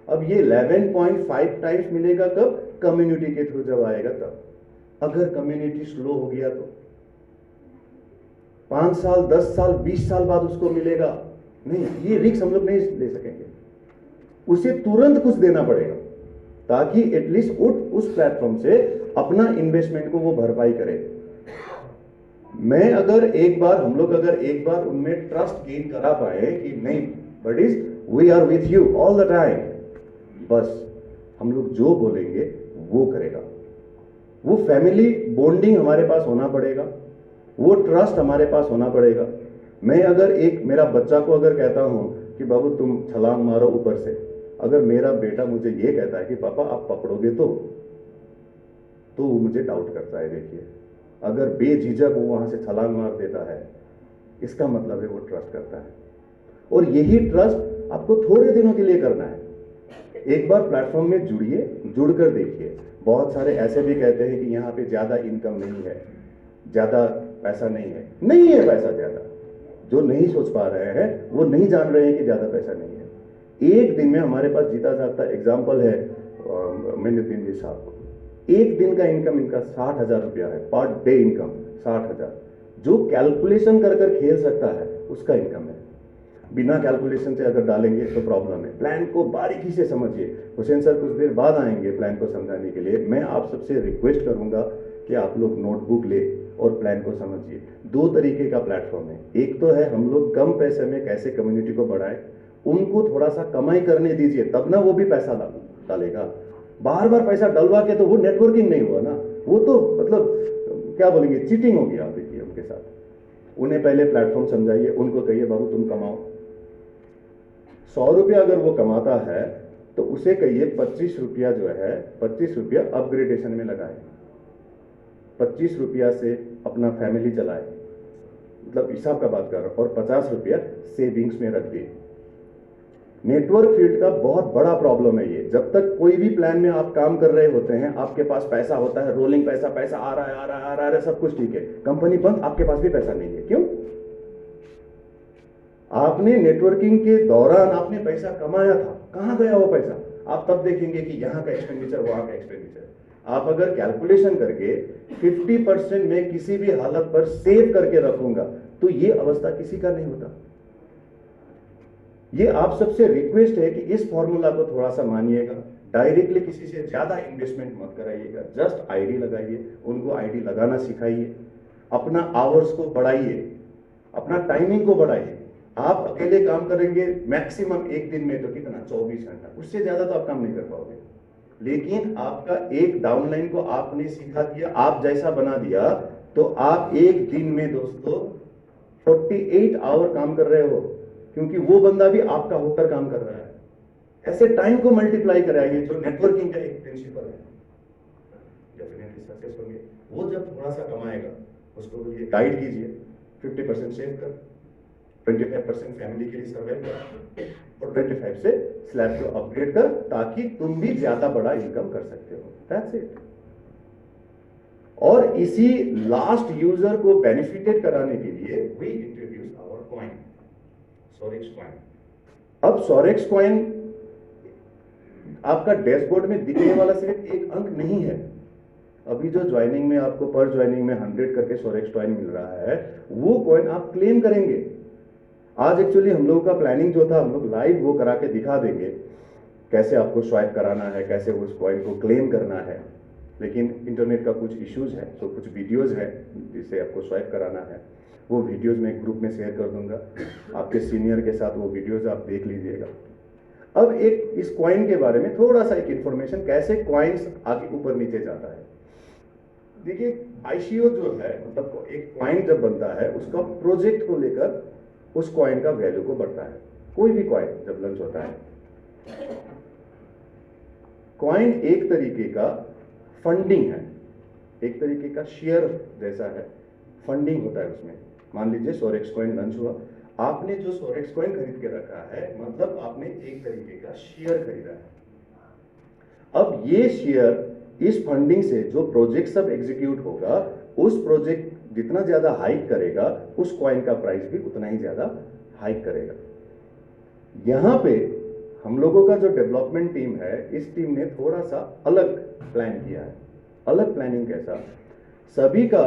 अब ये 11.5 टाइम्स मिलेगा कब? कम्युनिटी के थ्रू जब आएगा तब। अगर कम्युनिटी स्लो हो गया तो 5 साल, 10 साल, 20 साल बाद उसको मिलेगा नहीं, ये रिस्क हम लोग नहीं ले सकेंगे। उसे तुरंत कुछ देना पड़ेगा, ताकि एटलीस्ट उस प्लेटफॉर्म से अपना इन्वेस्टमेंट को वो भरपाई करे। मैं अगर एक बार, हम लोग अगर एक बार उनमें ट्रस्ट गेन करा पाए कि नहीं buddies, we are with you all the time, बस हम लोग जो बोलेंगे वो करेगा। वो फैमिली बॉन्डिंग हमारे पास होना पड़ेगा, वो ट्रस्ट हमारे पास होना पड़ेगा। मैं अगर एक मेरा बच्चा को अगर कहता हूं कि बाबू तुम छलांग मारो ऊपर से, अगर मेरा बेटा मुझे ये कहता है कि पापा आप पकड़ोगे तो वो मुझे डाउट करता है। देखिए, अगर बेझिझक वो वहां से छलांग मार देता है, इसका मतलब है वो ट्रस्ट करता है। और यही ट्रस्ट आपको थोड़े दिनों के लिए करना है। एक बार प्लेटफॉर्म में जुड़िए, जुड़कर देखिए। बहुत सारे ऐसे भी कहते हैं कि यहाँ पे ज्यादा इनकम नहीं है, ज्यादा पैसा नहीं है। नहीं है पैसा ज्यादा, जो नहीं सोच पा रहे हैं वो नहीं जान रहे हैं कि ज्यादा पैसा नहीं है। एक दिन में हमारे पास जीता जागता एग्जाम्पल है मेहनतदीन जी साहब को। एक दिन का इनकम इनका 60,000 रुपया है, पर डे इनकम 60,000। जो कैलकुलेशन कर खेल सकता है उसका इनकम है। बिना कैलकुलेशन से अगर डालेंगे तो प्रॉब्लम है। प्लान को बारीकी से समझिए। हुसैन सर कुछ देर बाद आएंगे प्लान को समझाने के लिए। मैं आप सबसे रिक्वेस्ट करूंगा कि आप लोग नोटबुक ले और प्लान को समझिए। 2 तरीके का प्लेटफॉर्म है। एक तो है हम लोग कम पैसे में कैसे कम्युनिटी को बढ़ाएं, उनको थोड़ा सा कमाई करने दीजिए, तब ना वो भी पैसा डालेगा। बार बार पैसा डलवा के तो वो नेटवर्किंग नहीं हुआ ना, वो तो मतलब क्या बोलेंगे, चीटिंग हो गया। देखिए उनके साथ, उन्हें पहले प्लेटफॉर्म समझाइए, उनको कहिए बाबू तुम कमाओ। 100 रुपया अगर वो कमाता है तो उसे कहिए 25 रुपया जो है, 25 रुपया अपग्रेडेशन में लगाए, 25 रुपया से अपना फैमिली चलाए, मतलब हिसाब का बात कर रहा हूं, और 50 रुपया सेविंग्स में रख दिए। नेटवर्क फील्ड का बहुत बड़ा प्रॉब्लम है ये। जब तक कोई भी प्लान में आप काम कर रहे होते हैं, आपके पास पैसा होता है, रोलिंग पैसा पैसा आ रहा है आ रहा है आ रहा है, सब कुछ ठीक है, कंपनी बंद, आपके पास भी पैसा नहीं है। क्यों? आपने नेटवर्किंग के दौरान आपने पैसा कमाया था, कहां गया वो पैसा? आप तब देखेंगे कि यहां का एक्सपेंडिचर, वहां का एक्सपेंडिचर। आप अगर कैलकुलेशन करके 50% में किसी भी हालत पर सेव करके रखूंगा, तो ये अवस्था किसी का नहीं होता। ये आप सबसे रिक्वेस्ट है कि इस फॉर्मूला को थोड़ा सा मानिएगा। डायरेक्टली किसी से ज्यादा इन्वेस्टमेंट मत कराइएगा, जस्ट आईडी लगाइए, उनको आईडी लगाना सिखाइए, अपना आवर्स को बढ़ाइए, अपना टाइमिंग को बढ़ाइए। आप अकेले काम करेंगे मैक्सिमम एक दिन में तो कितना, 24 घंटा, उससे ज्यादा तो आप काम नहीं कर पाओगे। लेकिन आपका एक डाउनलाइन को आपने सिखा दिया, आप जैसा बना दिया, तो आप एक दिन में दोस्तों 48 आवर काम कर रहे हो, क्योंकि वो बंदा भी आपका होकर काम कर रहा है। ऐसे टाइम को मल्टीप्लाई कराइए, जो नेटवर्किंग का एक प्रिंसिपल है, डेफिनेटली सक्सेस होंगे। वो जब थोड़ा सा कमाएगा, उसको बोलिए गाइड कीजिए, 50% सेव कर, 25% फैमिली के लिए सर्वाइव कर, और 25 से स्लैब को अपग्रेड कर, ताकि तुम भी ज्यादा बड़ा इनकम कर सकते हो। That's it. और इसी लास्ट यूजर को बेनिफिटेड कराने के लिए we introduce our coin, Sorex coin. अब सोरेक्स कॉइन आपका डैशबोर्ड में दिखने वाला सिर्फ एक अंक नहीं है। अभी जो ज्वाइनिंग में आपको पर ज्वाइनिंग में 100 करके सोरेक्स कॉइन मिल रहा है, वो कॉइन आप क्लेम करेंगे। आज एक्चुअली हम लोगों का प्लानिंग जो था, हम लोग लाइव वो करा के दिखा देंगे, कैसे आपको स्वाइप कराना है, कैसे उस कॉइन को क्लेम करना है। लेकिन इंटरनेट का कुछ इश्यूज है, तो कुछ वीडियोज है जिसे आपको स्वाइप कराना है। वो वीडियोज मैं ग्रुप में शेयर कर दूंगा, आपके सीनियर के साथ वो वीडियोज आप देख लीजिएगा। अब एक इस कॉइन के बारे में थोड़ा सा एक इंफॉर्मेशन, कैसे कॉइन्स आगे ऊपर नीचे जाता है। देखिए आईसीओ जो है, मतलब एक कॉइन जब बनता है, उसका प्रोजेक्ट को लेकर उस कॉइन का वैल्यू को बढ़ता है। कोई भी कॉइन जब लॉन्च होता है, कॉइन एक तरीके का फंडिंग है, एक तरीके का शेयर जैसा है, फंडिंग होता है उसमें। मान लीजिए सोरेक्स कॉइन लॉन्च हुआ, आपने जो सोरेक्स कॉइन खरीद के रखा है, मतलब आपने एक तरीके का शेयर खरीदा है। अब ये शेयर इस फंडिंग से जो प्रोजेक्ट सब एग्जीक्यूट होगा, उस प्रोजेक्ट जितना ज्यादा हाइक करेगा, उस कॉइन का प्राइस भी उतना ही ज्यादा हाइक करेगा। यहां पे हम लोगों का जो डेवलपमेंट टीम है, इस टीम ने थोड़ा सा अलग प्लान किया है। अलग प्लानिंग कैसा? सभी का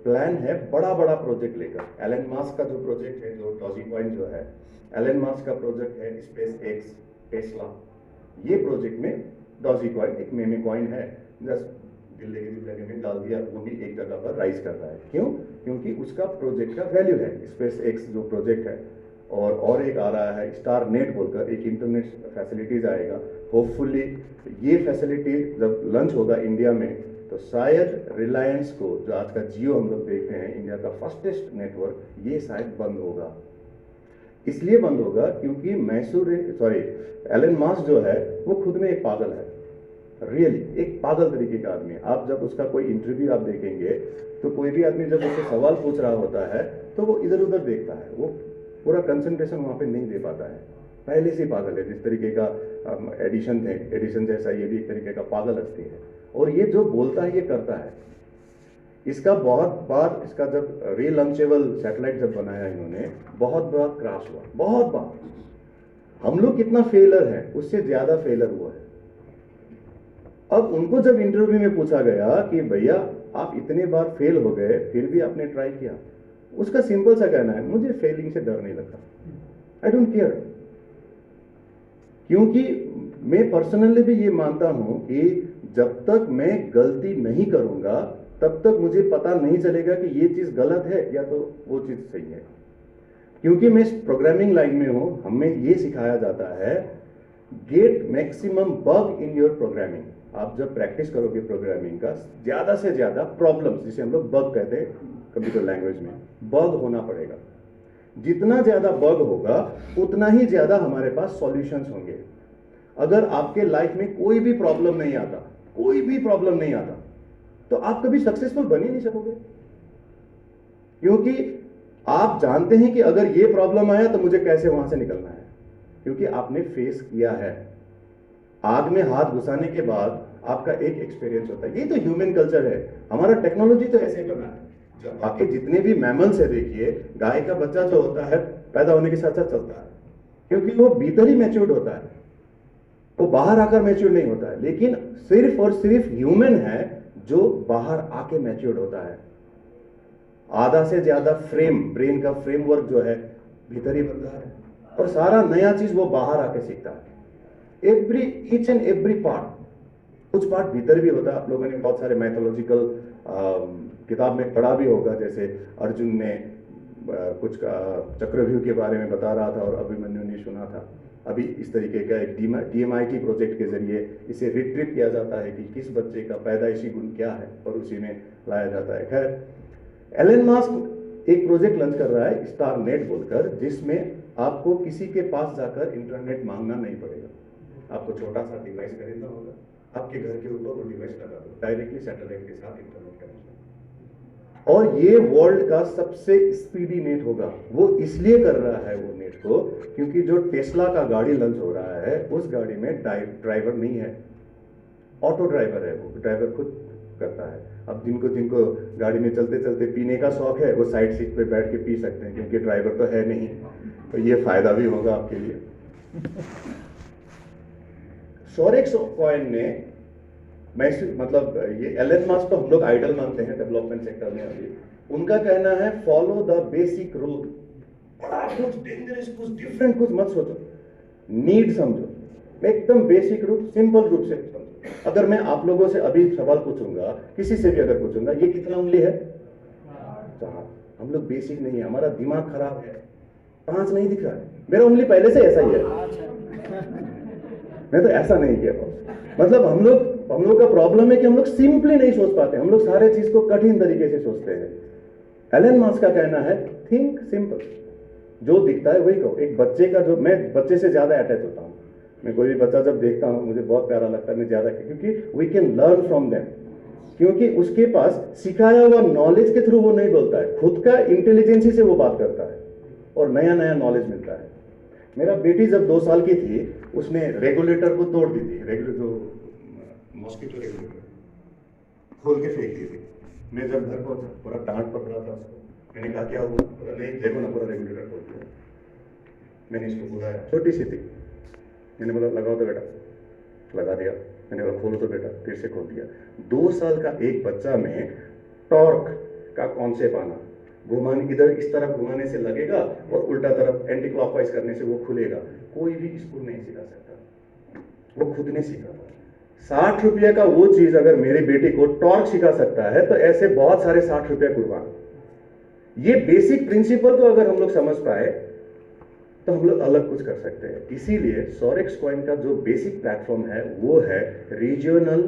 प्लान है बड़ा बड़ा प्रोजेक्ट लेकर। एलन मास्क का जो प्रोजेक्ट है, जो डॉजीकॉइन जो है, एलन मास्क का प्रोजेक्ट है स्पेस एक्स, टेस्ला। ये प्रोजेक्ट में डॉजीकॉइन एक मेमे कॉइन है, जस्ट दिल्ली की जगह में डाल दिया, वो भी एक जगह पर राइज कर रहा है। क्यों? क्योंकि उसका प्रोजेक्ट का वैल्यू है। स्पेस एक्स जो प्रोजेक्ट है, और एक आ रहा है स्टार नेट बोलकर, एक इंटरनेट फैसिलिटीज आएगा। होपफुली ये फैसिलिटी जब लॉन्च होगा इंडिया में, तो शायद रिलायंस को, जो आज का जियो हम लोग देखते हैं इंडिया का फास्टेस्ट नेटवर्क, ये शायद बंद होगा। इसलिए बंद होगा क्योंकि एलन मास्क जो है वो खुद में एक पागल है, रियली एक पागल तरीके का आदमी है। आप जब उसका कोई इंटरव्यू आप देखेंगे, तो कोई भी आदमी जब उससे सवाल पूछ रहा होता है, तो वो इधर उधर देखता है, वो पूरा कंसंट्रेशन वहां पे नहीं दे पाता है। पहले से पागल है। जिस तरीके का एडिशन जैसा ये भी एक तरीके का पागल हस्ती है। और ये जो बोलता है ये करता है। इसका बहुत बार, इसका जब रीलॉन्चेबल सैटेलाइट जब बनाया इन्होंने, बहुत बार क्रैश हुआ, बहुत बार। हम लोग कितना फेलर है, उससे ज्यादा फेलर हुआ है। अब उनको जब इंटरव्यू में पूछा गया कि भैया आप इतने बार फेल हो गए, फिर भी आपने ट्राई किया, उसका सिंपल सा कहना है, मुझे फेलिंग से डर नहीं लगता, आई डोंट केयर। क्योंकि मैं पर्सनली भी ये मानता हूं कि जब तक मैं गलती नहीं करूंगा, तब तक मुझे पता नहीं चलेगा कि ये चीज गलत है या तो वो चीज सही है। क्योंकि मैं प्रोग्रामिंग लाइन में हूं, हमें ये सिखाया जाता है, get maximum bug in your programming. आप जब प्रैक्टिस करोगे प्रोग्रामिंग का, ज्यादा से ज्यादा प्रॉब्लम्स, जिसे हम लोग बग कहते हैं कंप्यूटर लैंग्वेज में, बग होना पड़ेगा। जितना ज्यादा बग होगा, उतना ही ज्यादा हमारे पास सॉल्यूशंस होंगे। अगर आपके लाइफ में कोई भी प्रॉब्लम नहीं आता, कोई भी प्रॉब्लम नहीं आता, तो आप कभी सक्सेसफुल बन ही नहीं सकोगे। क्योंकि आप जानते हैं कि अगर ये प्रॉब्लम आया तो मुझे कैसे वहां से निकलना है, क्योंकि आपने फेस किया है। आग में हाथ घुसाने के बाद आपका एक एक्सपीरियंस होता है। ये तो ह्यूमन कल्चर है, हमारा टेक्नोलॉजी तो ऐसे ही बना है। जब बाकी जितने भी मैमल्स है, देखिए गाय का बच्चा जो होता है पैदा होने के साथ साथ चलता है, क्योंकि वो भीतर ही मैच्योर्ड होता है, वो बाहर आकर मैच्योर्ड नहीं होता है। लेकिन सिर्फ और सिर्फ ह्यूमन है जो बाहर आके मैच्योर्ड होता है। आधा से ज्यादा ब्रेन का फ्रेमवर्क जो है भीतर ही बनता है, और सारा नया चीज वो बाहर आके सीखता है। ईच एंड एवरी पार्ट, कुछ पार्ट भीतर भी होता है। आप लोगों ने बहुत सारे मैथोलॉजिकल किताब में पढ़ा भी होगा, जैसे अर्जुन ने कुछ चक्रव्यूह के बारे में बता रहा था और अभिमन्यु ने सुना था। अभी इस तरीके का एक DMIT प्रोजेक्ट के जरिए इसे रिट्रीव किया जाता है कि किस बच्चे का पैदाइशी गुण क्या है, और उसी में लाया जाता है। खैर, एलन मास्क एक प्रोजेक्ट लॉन्च कर रहा है स्टार नेट बोलकर, जिसमें आपको किसी के पास जाकर इंटरनेट मांगना नहीं पड़ेगा। आपको छोटा सा डिवाइस खरीदना होगा, आपके घर के ऊपर वो डिवाइस लगा दो, डायरेक्टली सैटेलाइट के साथ इंटरनेट कनेक्शन, और ये वर्ल्ड का सबसे स्पीडी नेट होगा। वो इसलिए कर रहा है वो नेट को, क्योंकि जो टेस्ला का गाड़ी लॉन्च हो रहा है उस गाड़ी में ड्राइवर नहीं है, ऑटो ड्राइवर है, वो ड्राइवर खुद करता है। अब जिनको जिनको गाड़ी में चलते चलते पीने का शौक है वो साइड सीट पे बैठ के पी सकते हैं, क्योंकि ड्राइवर तो है नहीं, तो ये फायदा भी होगा आपके लिए। सोरेक्स कॉइन ने मतलब ये एलन मास्क तो हम लोग आइडल मानते हैं डेवलपमेंट सेक्टर में। अभी उनका कहना है फॉलो द बेसिक रूल। बड़ा कुछ डेंजरस, कुछ डिफरेंट कुछ मत सोचो, नीड समझो, एकदम बेसिक रूप, सिंपल रूप से समझो। अगर मैं आप लोगों से अभी सवाल पूछूंगा, किसी से भी अगर पूछूंगा ये कितना उंगली है, 4। हम लोग बेसिक नहीं है, हमारा दिमाग खराब है, 5 नहीं दिख रहा है, मेरा उंगली पहले से ऐसा ही है, मैं तो ऐसा नहीं किया। मतलब हम लोग का प्रॉब्लम है कि हम लोग सिंपली नहीं सोच पाते, हम लोग सारे चीज को कठिन तरीके से सोचते हैं। एलन मास्क का कहना है थिंक सिंपल, जो दिखता है वही कहो। एक बच्चे का, जो मैं बच्चे से ज्यादा अटैच होता हूँ, मैं कोई भी बच्चा जब देखता हूँ मुझे बहुत प्यारा लगता है, मैं ज्यादा, क्योंकि we can learn from them, क्योंकि उसके पास सिखाया हुआ नॉलेज के थ्रू वो नहीं बोलता है, खुद का इंटेलिजेंसी से वो बात करता है और नया नया नॉलेज मिलता है। मेरा बेटी जब 2 साल की थी, उसने रेगुलेटर को तोड़ दी थी, जो मॉस्किटो रेगुलेटर खोल के फेंक दी थी। मैं जब घर पहुंचा पूरा डांट पड़ रहा था उसको, मैंने कहा क्या हुआ, बोला नहीं देखो ना पूरा रेगुलेटर खोल दिया। मैंने इसको बुलाया, छोटी सी थी, मैंने बोला लगाओ तो बेटा, लगा दिया। मैंने बोला खोलो तो बेटा, फिर से खोल दिया। 2 साल का एक बच्चा में टॉर्क का कॉन्सेप्ट आना, घुमाने, इधर इस तरफ घुमाने से लगेगा और उल्टा तरफ एंटी क्लॉकवाइज करने से वो खुलेगा। कोई भी स्कूल नहीं सिखा सकता, वो खुद ने सीखा। 60 रुपये का वो चीज अगर मेरी बेटी को टॉर्क सिखा सकता है, तो ऐसे बहुत सारे 60 रुपये कुर्बान। ये बेसिक प्रिंसिपल को अगर हम लोग समझ पाए तो हम लोग अलग कुछ कर सकते हैं। इसीलिए सोरेक्स कॉइन का जो बेसिक प्लेटफॉर्म है वो है रीजनल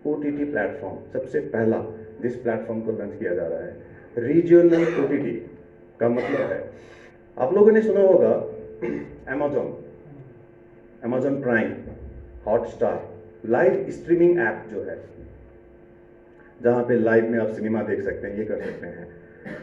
OTT प्लेटफॉर्म। सबसे पहला जिस प्लेटफॉर्म को लॉन्च किया जा रहा है रीजनल OTT का मतलब है, आप लोगों ने सुना होगा Amazon prime, Hotstar, live streaming app जो है, जहां पे लाइव में आप सिनेमा देख सकते हैं, ये कर सकते हैं।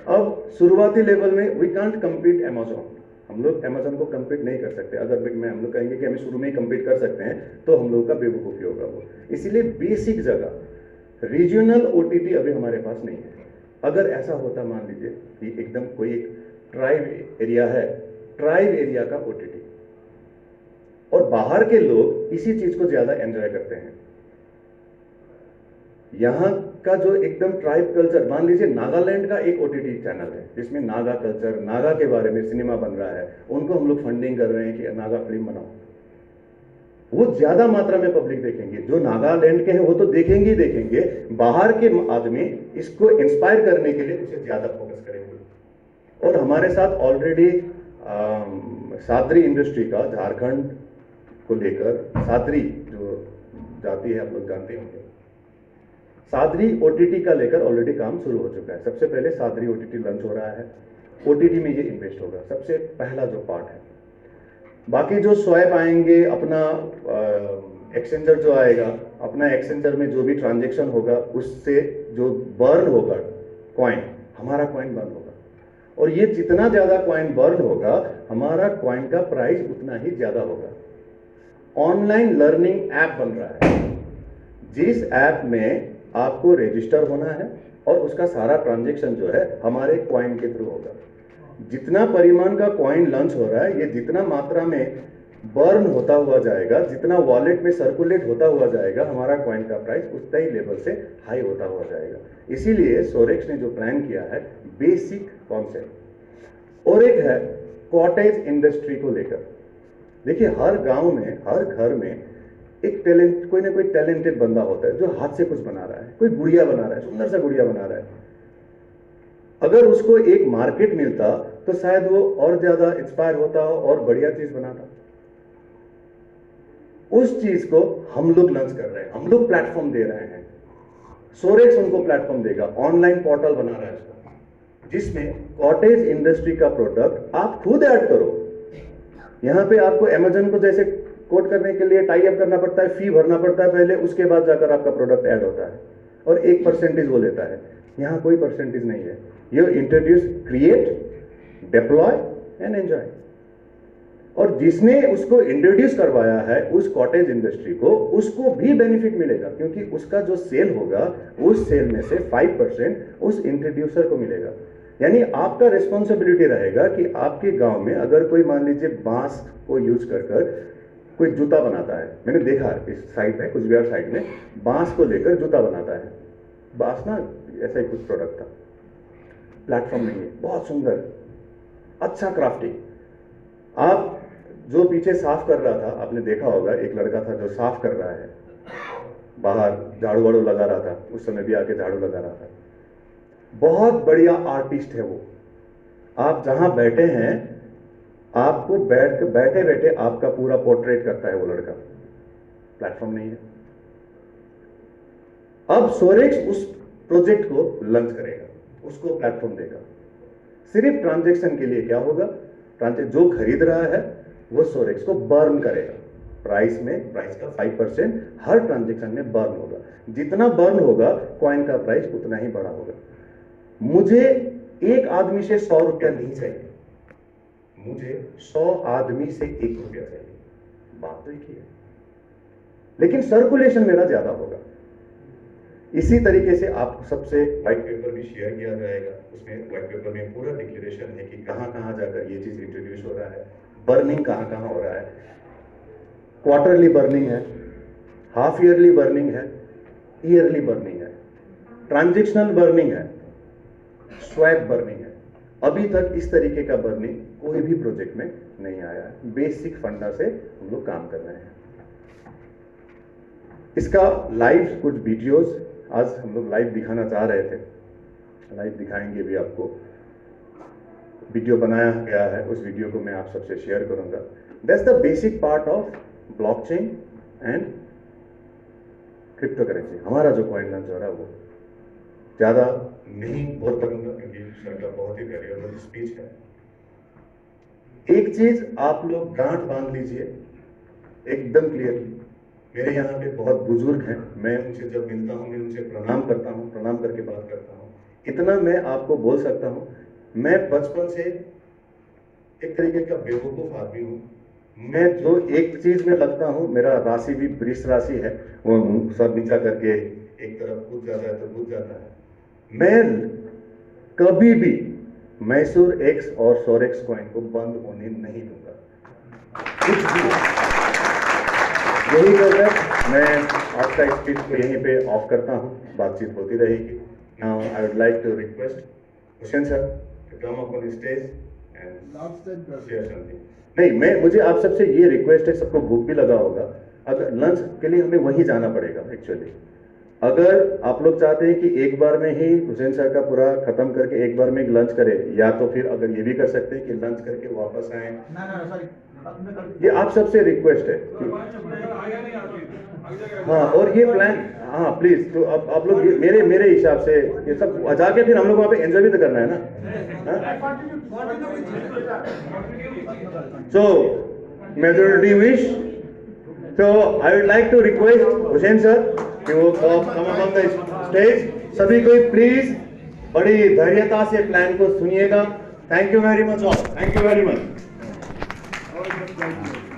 अब शुरुआती लेवल में वी कांट कम्पीट अमेजॉन, हम लोग अमेजॉन को कम्पीट नहीं कर सकते। अगर हम लोग कहेंगे कि हमें शुरू में ही कम्पीट कर सकते हैं तो हम लोगों का बेवकूफ़ी होगा वो। इसीलिए बेसिक जगह रीजनल OTT अभी हमारे पास नहीं है। अगर ऐसा होता, मान लीजिए कि एकदम कोई एक ट्राइब एरिया है, ट्राइब एरिया का OTT, और बाहर के लोग इसी चीज को ज्यादा एंजॉय करते हैं। यहां का जो एकदम ट्राइब कल्चर, मान लीजिए नागालैंड का एक OTT चैनल है जिसमें नागा कल्चर, नागा के बारे में सिनेमा बन रहा है, उनको हम लोग फंडिंग कर रहे हैं कि नागा फिल्म बनाओ। वो ज्यादा मात्रा में पब्लिक देखेंगे, जो नागालैंड के हैं वो तो देखेंगे ही देखेंगे, बाहर के आदमी इसको इंस्पायर करने के लिए उसे ज्यादा फोकस करेंगे। और हमारे साथ ऑलरेडी सादरी इंडस्ट्री का, झारखंड को लेकर सादरी जो जाति है आप लोग जानते होंगे, सादरी OTT का लेकर ऑलरेडी काम शुरू हो चुका है। सबसे पहले सादरी OTT लॉन्च हो रहा है, OTT में ये इन्वेस्ट होगा, सबसे पहला जो पार्ट है। बाकी जो स्वैप आएंगे, अपना एक्सचेंजर जो आएगा, अपना एक्सचेंजर में जो भी ट्रांजेक्शन होगा उससे जो बर्न होगा कॉइन, हमारा कॉइन बर्न होगा। और ये जितना ज्यादा कॉइन बर्न होगा हमारा कॉइन का प्राइस उतना ही ज्यादा होगा। ऑनलाइन लर्निंग ऐप बन रहा है, जिस ऐप में आपको रजिस्टर होना है और उसका सारा ट्रांजैक्शन जो है हमारे कॉइन के थ्रू होगा। जितना परिमाण का कॉइन लॉन्च हो रहा है, ये जितना मात्रा में बर्न होता हुआ जाएगा, जितना वॉलेट में सर्कुलेट होता हुआ जाएगा, हमारा कॉइन का प्राइस उतना ही लेवल से हाई होता हुआ जाएगा। इसीलिए सोरेक्स ने जो प्लान किया है बेसिक कॉन्सेप्ट। और एक है कॉटेज इंडस्ट्री को लेकर। देखिए, हर गांव में, हर घर में एक टैलेंट, कोई ना कोई टैलेंटेड बंदा होता है जो हाथ से कुछ बना रहा है। कोई गुड़िया बना रहा है, सुंदर सा गुड़िया बना रहा है। अगर उसको एक मार्केट मिलता तो शायद वो और ज्यादा इंस्पायर होता और बढ़िया चीज बनाता। उस चीज को हम लोग लॉन्च कर रहे हैं, हम लोग प्लेटफॉर्म दे रहे हैं। सोरेक्स उनको प्लेटफॉर्म देगा, ऑनलाइन पोर्टल बना रहा है उसका, जिसमें कॉटेज इंडस्ट्री का प्रोडक्ट आप खुद ऐड करो। यहां पे आपको अमेजन को जैसे कोड करने के लिए टाई अप करना पड़ता है, फी भरना पड़ता है पहले, उसके बाद जाकर आपका प्रोडक्ट ऐड होता है और 1% वो लेता है। यहां कोई परसेंटेज नहीं है। You introduce, create, deploy and enjoy. और जिसने उसको इंट्रोड्यूस करवाया है उस कॉटेज इंडस्ट्री को, उसको भी बेनिफिट मिलेगा, क्योंकि उसका जो सेल होगा उस सेल में से 5% उस इंट्रोड्यूसर को मिलेगा। यानी आपका रिस्पॉन्सिबिलिटी रहेगा कि आपके गांव में अगर कोई मान लीजिए बांस को यूज कर कोई जूता बनाता है। मैंने देखा इस साइड में, कुछ बिहार साइड में बांस को लेकर जूता बनाता है। बांस ना ऐसा ही कुछ प्रोडक्ट था, प्लेटफॉर्म नहीं है, बहुत सुंदर, अच्छा क्राफ्टिंग। आप जो पीछे साफ कर रहा था, आपने देखा होगा, एक लड़का था जो साफ कर रहा है, बाहर झाड़ू वाड़ू लगा रहा था, उस समय भी आके झाड़ू लगा रहा था। बहुत बढ़िया आर्टिस्ट है वो। आप जहां बैठे हैं, आपको बैठे बैठे आपका पूरा पोर्ट्रेट करता है वो लड़का। प्लेटफॉर्म नहीं है। अब सोरेक्स उस प्रोजेक्ट को लॉन्च करेगा, उसको प्लेटफॉर्म देगा। सिर्फ ट्रांजैक्शन के लिए क्या होगा, जो खरीद रहा है वो सोरेक्स को बर्न करेगा। प्राइस का 5% हर ट्रांजैक्शन में बर्न होगा। जितना बर्न होगा कॉइन का प्राइस उतना ही बड़ा होगा। मुझे एक आदमी से 100 रुपया नहीं चाहिए, मुझे 100 आदमी से 1 रुपया चाहिए। बात तो एक ही है, लेकिन सर्कुलेशन मेरा ज्यादा होगा। इसी तरीके से आप सबसे व्हाइट पेपर भी शेयर किया जाएगा। उसमें व्हाइट पेपर में पूरा डिक्लेरेशन है कि कहां कहां जाकर ये चीज इंट्रोड्यूस हो रहा है, बर्निंग कहां कहां हो रहा है। क्वार्टरली बर्निंग है, हाफ ईयरली बर्निंग है, ईयरली बर्निंग है, ट्रांजेक्शनल बर्निंग है, स्वैप बर्निंग है। अभी तक इस तरीके का बर्निंग कोई भी प्रोजेक्ट में नहीं आया है। बेसिक फंडा से हम लोग काम कर रहे हैं। इसका लाइव कुछ वीडियोस आज हम लोग लाइव दिखाना चाह रहे थे, लाइव दिखाएंगे भी आपको। वीडियो बनाया गया है, उस वीडियो को मैं आप सबसे शेयर करूंगा। That's the basic part of blockchain and crypto currency. हमारा जो कॉइन लॉन्च हो रहा है वो ज्यादा नहीं बोल करूंगा, क्योंकि सर का बहुत ही वैल्यूएबल स्पीच है। एक चीज आप लोग गांठ बांध लीजिए एकदम क्लियरली। मेरे यहाँ पे बहुत बुजुर्ग हैं, मैं उनसे जब मिलता हूँ मैं उनसे प्रणाम करता हूँ, प्रणाम करके बात करता हूँ। इतना मैं आपको बोल सकता हूँ, मैं बचपन से एक तरीके का बेवकूफ आदमी हूँ। मैं जो एक चीज में लगता हूँ, मेरा राशि भी वृष राशि है, वो सर नीचा करके एक तरफ कूद जाता है तो कूद जाता है। मैं कभी भी मैसूर एक्स और सोरेक्स कॉइन को बंद होने नहीं दूंगा, कुछ भी। यही कहकर मैं आज का स्पीच को यहीं पे ऑफ करता हूँ, बातचीत होती रहेगी। Now I would like to request Hussain sir to come up on stage and share something. नहीं, मुझे आप सबसे ये रिक्वेस्ट है, सबको भूख भी लगा होगा, अगर लंच के लिए हमें वहीं जाना पड़ेगा एक्चुअली। अगर आप लोग चाहते हैं कि एक बार में ही हुसैन सर का पूरा खत्म करके एक बार में एक लंच करें, या तो फिर अगर ये भी कर सकते हैं कि लंच करके वापस आए, ये आप सबसे रिक्वेस्ट है। हाँ, और ये प्लान, हाँ प्लीज, तो अब आप लोग मेरे हिसाब से ये सब जाके फिर हम लोग वहाँ पे एंजॉय भी तो करना है ना। सो majority wish, so I would like to request Hussain sir कि वो come up on the stage। सभी कोई प्लीज बड़ी धैर्यता से प्लान को सुनिएगा। Thank you very much all. Thank you very much. और सब जाइए।